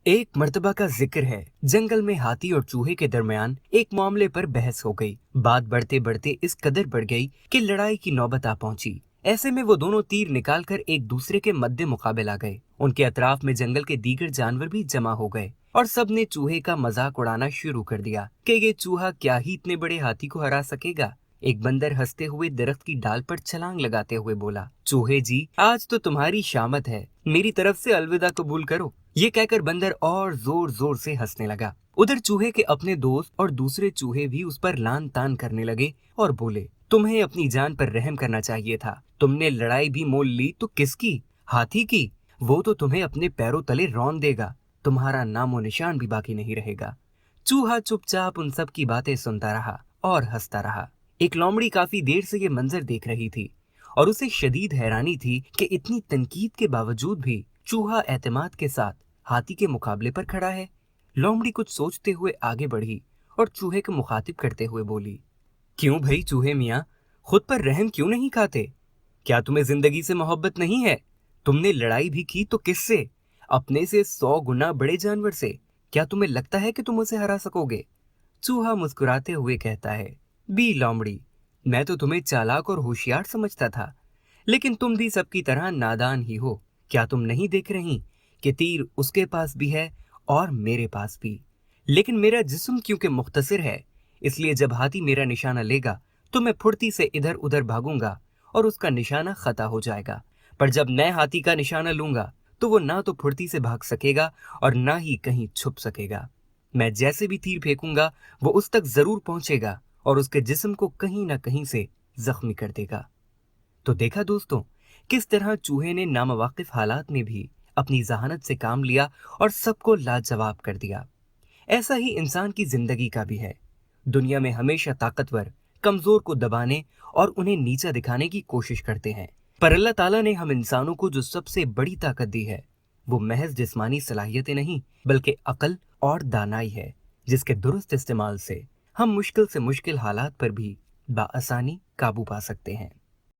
ایک मर्तबा का जिक्र है। जंगल में हाथी और चूहे के दरमियान एक मामले पर बहस हो गई। बात बढ़ते बढ़ते इस कदर बढ़ गई कि लड़ाई की नौबत आ पहुंची। ऐसे में वो दोनों तीर निकालकर एक दूसरे के मद्दे मुकाबिल आ गए। उनके अतराफ में जंगल के दीगर जानवर भी जमा हो गए और सब ने चूहे का मजाक उड़ाना शुरू कर दिया कि ये चूहा क्या ही इतने बड़े हाथी को हरा सकेगा। एक बंदर हंसते हुए दरख्त की डाल पर छलांग लगाते हुए बोला, चूहे जी, आज तो तुम्हारी शामत है, मेरी तरफ से अलविदा कबूल करो। ये कहकर बंदर और जोर जोर से हंसने लगा। उधर चूहे के अपने दोस्त और दूसरे चूहे भी उस पर लान तान करने लगे और बोले, तुम्हें अपनी जान पर रहम करना चाहिए था। तुमने लड़ाई भी मोल ली तो किसकी? हाथी की। वो तो तुम्हें अपने पैरों तले रौंद देगा, तुम्हारा नामो निशान भी बाकी नहीं रहेगा। चूहा चुपचाप उन सब की बातें सुनता रहा और हंसता रहा। एक लोमड़ी काफी देर से ये मंजर देख रही थी और उसे शदीद हैरानी थी कि इतनी तनकीद के बावजूद भी चूहा एतमाद के साथ हाथी के मुकाबले पर खड़ा है। लोमड़ी कुछ सोचते हुए आगे बढ़ी और चूहे को मुखातिब करते हुए बोली, क्यों भाई चूहे मियाँ, खुद पर रहम क्यों नहीं खाते? क्या तुम्हें जिंदगी से मोहब्बत नहीं है? तुमने लड़ाई भी की तो किससे? अपने से 100 गुना बड़े जानवर से। क्या तुम्हें लगता है कि तुम उसे हरा सकोगे? चूहा मुस्कुराते हुए कहता है, बी लोमड़ी, मैं तो तुम्हें चालाक और होशियार समझता था, लेकिन तुम भी सबकी तरह नादान ही हो। क्या तुम नहीं देख रही कि तीर उसके पास भी है और मेरे पास भी? लेकिन मेरा जिस्म क्योंकि मुख्तसर है, इसलिए जब हाथी मेरा निशाना लेगा तो मैं फुर्ती से इधर उधर भागूंगा और उसका निशाना खता हो जाएगा। पर जब मैं हाथी का निशाना लूंगा तो वो ना तो फुर्ती से भाग सकेगा और ना ही कहीं छुप सकेगा। मैं जैसे भी तीर फेंकूंगा वो उस तक जरूर पहुंचेगा और उसके जिस्म को कहीं ना कहीं से जख्मी कर देगा। तो देखा दोस्तों, किस तरह चूहे ने नामवाकिफ हालात में भी अपनी जहानत से काम लिया और सबको लाजवाब कर दिया। ऐसा ही इंसान की जिंदगी का भी है। दुनिया में हमेशा ताकतवर कमजोर को दबाने और उन्हें नीचा दिखाने की कोशिश करते हैं, पर अल्लाह ताला ने हम इंसानों को जो सबसे बड़ी ताकत दी है वो महज जिस्मानी सलाहियतें नहीं बल्कि अकल और दानाई है, जिसके दुरुस्त इस्तेमाल से हम मुश्किल से मुश्किल हालात पर भी बाआसानी काबू पा सकते हैं।